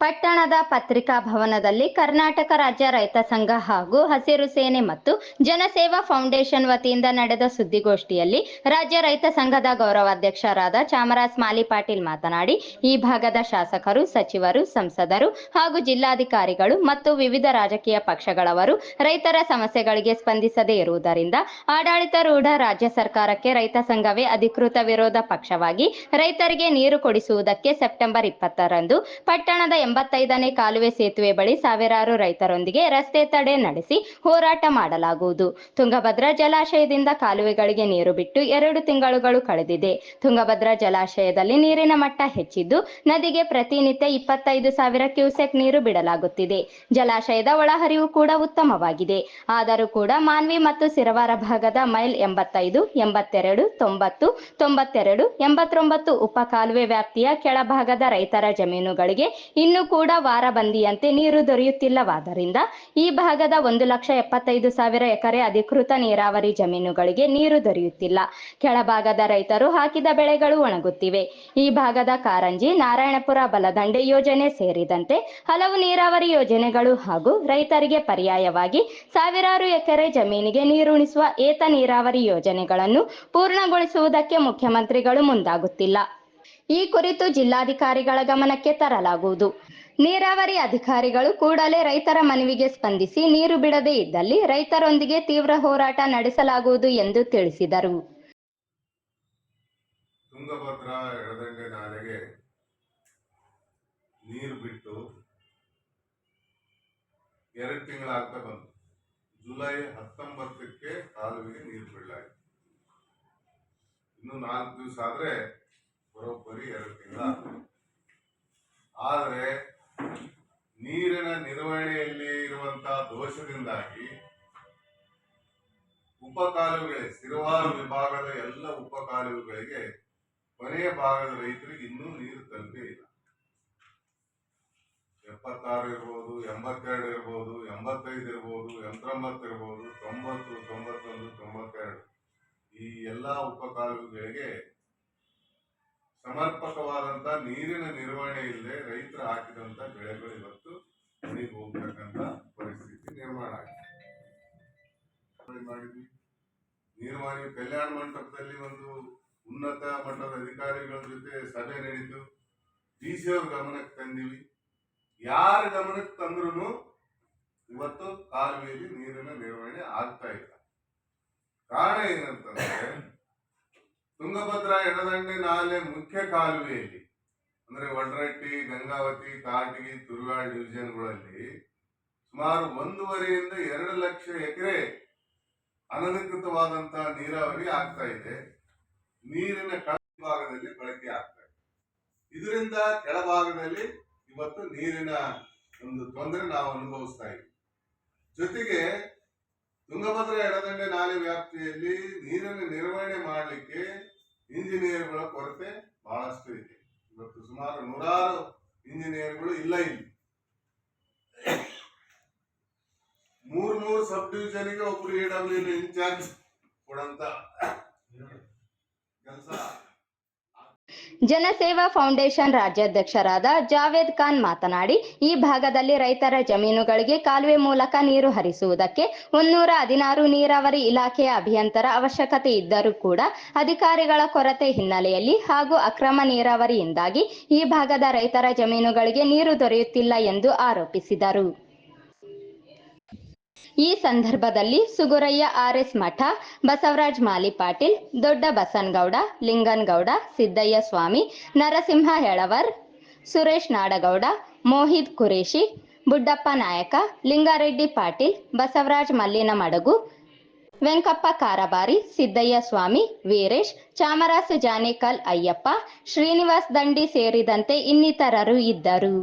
ಪಟ್ಟಣದ ಪತ್ರಿಕಾ ಭವನದಲ್ಲಿ ಕರ್ನಾಟಕ ರಾಜ್ಯ ರೈತ ಸಂಘ ಹಾಗೂ ಹಸಿರು ಸೇನೆ ಮತ್ತು ಜನಸೇವಾ ಫೌಂಡೇಶನ್ ವತಿಯಿಂದ ನಡೆದ ಸುದ್ದಿಗೋಷ್ಠಿಯಲ್ಲಿ ರಾಜ್ಯ ರೈತ ಸಂಘದ ಗೌರವಾಧ್ಯಕ್ಷರಾದ ಚಾಮರಾಜ ಮಾಲಿ ಪಾಟೀಲ್ ಮಾತನಾಡಿ, ಈ ಭಾಗದ ಶಾಸಕರು, ಸಚಿವರು, ಸಂಸದರು ಹಾಗೂ ಜಿಲ್ಲಾಧಿಕಾರಿಗಳು ಮತ್ತು ವಿವಿಧ ರಾಜಕೀಯ ಪಕ್ಷಗಳವರು ರೈತರ ಸಮಸ್ಯೆಗಳಿಗೆ ಸ್ಪಂದಿಸದೇ ಇರುವುದರಿಂದ ಆಡಳಿತಾರೂಢ ರಾಜ್ಯ ಸರ್ಕಾರಕ್ಕೆ ರೈತ ಸಂಘವೇ ಅಧಿಕೃತ ವಿರೋಧ ಪಕ್ಷವಾಗಿ ರೈತರಿಗೆ ನೀರು ಕೊಡಿಸುವುದಕ್ಕೆ ಸೆಪ್ಟೆಂಬರ್ 20ರಂದು ಪಟ್ಟಣದ 85ನೇ ಕಾಲುವೆ ಸೇತುವೆ ಬಳಿ ಸಾವಿರಾರು ರೈತರೊಂದಿಗೆ ರಸ್ತೆ ತಡೆ ನಡೆಸಿ ಹೋರಾಟ ಮಾಡಲಾಗುವುದು. ತುಂಗಭದ್ರಾ ಜಲಾಶಯದಿಂದ ಕಾಲುವೆಗಳಿಗೆ ನೀರು ಬಿಟ್ಟು 2 ತಿಂಗಳುಗಳು ಕಳೆದಿದೆ. ತುಂಗಭದ್ರಾ ಜಲಾಶಯದಲ್ಲಿ ನೀರಿನ ಮಟ್ಟ ಹೆಚ್ಚಿದ್ದು ನದಿಗೆ ಪ್ರತಿನಿತ್ಯ 25,000 ಕ್ಯೂಸೆಕ್ ನೀರು ಬಿಡಲಾಗುತ್ತಿದೆ. ಜಲಾಶಯದ ಒಳಹರಿವು ಕೂಡ ಉತ್ತಮವಾಗಿದೆ. ಆದರೂ ಕೂಡ ಮಾನ್ವಿ ಮತ್ತು ಸಿರವಾರ ಭಾಗದ ಮೈಲ್ 85, 82, 90, 92, 89 ಉಪ ಕಾಲುವೆ ವ್ಯಾಪ್ತಿಯ ಕೆಳಭಾಗದ ರೈತರ ಜಮೀನುಗಳಿಗೆ ಇನ್ನೂ ಕೂಡ ವಾರಬಂದಿಯಂತೆ ನೀರು ದೊರೆಯುತ್ತಿಲ್ಲವಾದ್ದರಿಂದ ಈ ಭಾಗದ 1,75,000 ಎಕರೆ ಅಧಿಕೃತ ನೀರಾವರಿ ಜಮೀನುಗಳಿಗೆ ನೀರು ದೊರೆಯುತ್ತಿಲ್ಲ. ಕೆಳಭಾಗದ ರೈತರು ಹಾಕಿದ ಬೆಳೆಗಳು ಒಣಗುತ್ತಿವೆ. ಈ ಭಾಗದ ಕಾರಂಜಿ, ನಾರಾಯಣಪುರ ಬಲದಂಡೆ ಯೋಜನೆ ಸೇರಿದಂತೆ ಹಲವು ನೀರಾವರಿ ಯೋಜನೆಗಳು ಹಾಗೂ ರೈತರಿಗೆ ಪರ್ಯಾಯವಾಗಿ ಸಾವಿರಾರು ಎಕರೆ ಜಮೀನಿಗೆ ನೀರುಣಿಸುವ ಏತ ನೀರಾವರಿ ಯೋಜನೆಗಳನ್ನು ಪೂರ್ಣಗೊಳಿಸುವುದಕ್ಕೆ ಮುಖ್ಯಮಂತ್ರಿಗಳು ಮುಂದಾಗುತ್ತಿಲ್ಲ. ಈ ಕುರಿತು ಜಿಲ್ಲಾಧಿಕಾರಿಗಳ ಗಮನಕ್ಕೆ ತರಲಾಗುವುದು. ನೀರಾವರಿ ಅಧಿಕಾರಿಗಳು ಕೂಡಲೇ ರೈತರ ಮನವಿಗೆ ಸ್ಪಂದಿಸಿ ನೀರು ಬಿಡದೇ ಇದ್ದಲ್ಲಿ ರೈತರೊಂದಿಗೆ ತೀವ್ರ ಹೋರಾಟ ನಡೆಸಲಾಗುವುದು ಎಂದು ತಿಳಿಸಿದರು. ತುಂಗಭದ್ರಾ ಎಡದಂಡೆ ನಾಲೆಗೆ ನೀರು ಬಿಟ್ಟು 2 ತಿಂಗಳಾಗ್ತಾ ಬಂತು. ಜುಲೈ 19ಕ್ಕೆ ಕಾಲುವೆಗೆ ನೀರು ಬಿಡಲಾಯಿತು. ಇನ್ನು 4 ದಿವಸ ಆದ್ರೆ ಬರೋಬ್ಬರಿ 2 ತಿಂಗಳ. ಆದರೆ ನೀರಿನ ನಿರ್ವಹಣೆಯಲ್ಲಿ ಇರುವಂತಹ ದೋಷದಿಂದಾಗಿ ಉಪಕಾಲುವೆಗಳಿಗೆ, ಸಿರವಾರ ವಿಭಾಗದ ಎಲ್ಲ ಉಪಕಾಲುವೆಗಳಿಗೆ ಕೊನೆಯ ಭಾಗದ ರೈತರಿಗೆ ಇನ್ನೂ ನೀರು ತಲುಪೇ ಇಲ್ಲ. 76 ಇರ್ಬೋದು, 82 ಇರ್ಬೋದು, 85 ಇರ್ಬೋದು, 89 ಇರ್ಬೋದು, 90, 91, 92 ಈ ಎಲ್ಲಾ ಉಪಕಾಲುವೆಗಳಿಗೆ ಸಮರ್ಪಕವಾದಂತ ನೀರಿನ ನಿರ್ವಹಣೆ ಇಲ್ಲದೆ ರೈತರು ಹಾಕಿದಂತ ಬೆಳೆಗಳು ಇವತ್ತು ಮನೆಗೆ ಹೋಗ್ತಕ್ಕಂತ ಪರಿಸ್ಥಿತಿ ನಿರ್ಮಾಣ ಆಗಿದೆ. ಮಾಡಿದ್ವಿ ನೀರ್ವಾಣಿ ಕಲ್ಯಾಣ ಮಂಟಪದಲ್ಲಿ ಒಂದು ಉನ್ನತ ಮಟ್ಟದ ಅಧಿಕಾರಿಗಳ ಜೊತೆ ಸಭೆ ನಡೆದು ಡಿಸಿ ಅವ್ರ ಗಮನಕ್ಕೆ ತಂದಿವಿ. ಯಾರ ಗಮನಕ್ಕೆ ತಂದ್ರು ಇವತ್ತು ಕಾಲುವೆಯಲ್ಲಿ ನೀರಿನ ನಿರ್ವಹಣೆ ಆಗ್ತಾ ಇಲ್ಲ. ಕಾರಣ ಏನಂತಂದ್ರೆ ತುಂಗಭದ್ರಾ ಎಡದಂಡೆ ನಾಲೆ ಮುಖ್ಯ ಕಾಲುವೆಯಲ್ಲಿ ಅಂದ್ರೆ ವಡ್ರಟ್ಟಿ, ಗಂಗಾವತಿ, ಕಾರಟಗಿ, ತುರುವಾಡ ಡಿವಿಷನ್ಗಳಲ್ಲಿ ಸುಮಾರು 1.5 ರಿಂದ 2 ಲಕ್ಷ ಎಕರೆ ಅನಧಿಕೃತವಾದಂತಹ ನೀರಾವರಿ ಆಗ್ತಾ ಇದೆ. ನೀರಿನ ಕೆಳಭಾಗದಲ್ಲಿ ಬಳಕೆ ಆಗ್ತಾ ಇದೆ. ಇದರಿಂದ ಕೆಳಭಾಗದಲ್ಲಿ ಇವತ್ತು ನೀರಿನ ಒಂದು ತೊಂದರೆ ನಾವು ಅನುಭವಿಸ್ತಾ ಇದ್ದೀವಿ. ಜೊತೆಗೆ ತುಂಗಭದ್ರಾ ಎಡದಂಡೆ ನಾಲೆ ವ್ಯಾಪ್ತಿಯಲ್ಲಿ ನೀರಿನ ನಿರ್ವಹಣೆ ಮಾಡಲಿಕ್ಕೆ ಇಂಜಿನಿಯರ್ಗಳ ಕೊರತೆ ಬಹಳಷ್ಟು ಇದೆ. ಇವತ್ತು ಸುಮಾರು 100 ಇಂಜಿನಿಯರ್ಗಳು ಇಲ್ಲ. ಇಲ್ಲಿ 3 ಸಬ್ ಡಿವಿಷನ್ಗೆ ಒಬ್ರು AWL ಇನ್ಚಾರ್ಜ್ ಕೊಡಂತ ಕೆಲಸ. ಜನಸೇವಾ ಫೌಂಡೇಶನ್ ರಾಜ್ಯಾಧ್ಯಕ್ಷರಾದ ಜಾವೇದ್ ಖಾನ್ ಮಾತನಾಡಿ, ಈ ಭಾಗದಲ್ಲಿ ರೈತರ ಜಮೀನುಗಳಿಗೆ ಕಾಲುವೆ ಮೂಲಕ ನೀರು ಹರಿಸುವುದಕ್ಕೆ 116 ನೀರಾವರಿ ಇಲಾಖೆಯ ಅಭಿಯಂತರ ಅವಶ್ಯಕತೆ ಇದ್ದರೂ ಕೂಡ ಅಧಿಕಾರಿಗಳ ಕೊರತೆ ಹಿನ್ನೆಲೆಯಲ್ಲಿ ಹಾಗೂ ಅಕ್ರಮ ನೀರಾವರಿಯಿಂದಾಗಿ ಈ ಭಾಗದ ರೈತರ ಜಮೀನುಗಳಿಗೆ ನೀರು ದೊರೆಯುತ್ತಿಲ್ಲ ಎಂದು ಆರೋಪಿಸಿದರು. ಈ ಸಂದರ್ಭದಲ್ಲಿ ಸುಗುರಯ್ಯ RS ಮಠ, ಬಸವರಾಜ ಮಾಲಿ ಪಾಟೀಲ್, ದೊಡ್ಡ ಬಸನಗೌಡ, ಲಿಂಗನಗೌಡ, ಸಿದ್ದಯ್ಯ ಸ್ವಾಮಿ, ನರಸಿಂಹ ಹೆಳವರ್, ಸುರೇಶ್ ನಾಡಗೌಡ, ಮೋಹಿದ್ ಕುರೇಶಿ, ಬುಡ್ಡಪ್ಪ ನಾಯಕ, ಲಿಂಗಾರೆಡ್ಡಿ ಪಾಟೀಲ್, ಬಸವರಾಜ ಮಲ್ಲಿನ ಮಡಗು, ವೆಂಕಪ್ಪ ಕಾರಬಾರಿ, ಸಿದ್ದಯ್ಯ ಸ್ವಾಮಿ, ವೀರೇಶ್, ಚಾಮರಾಸ ಜಾನೇಕಲ್ ಅಯ್ಯಪ್ಪ, ಶ್ರೀನಿವಾಸ್ ದಂಡಿ ಸೇರಿದಂತೆ ಇನ್ನಿತರರು ಇದ್ದರು.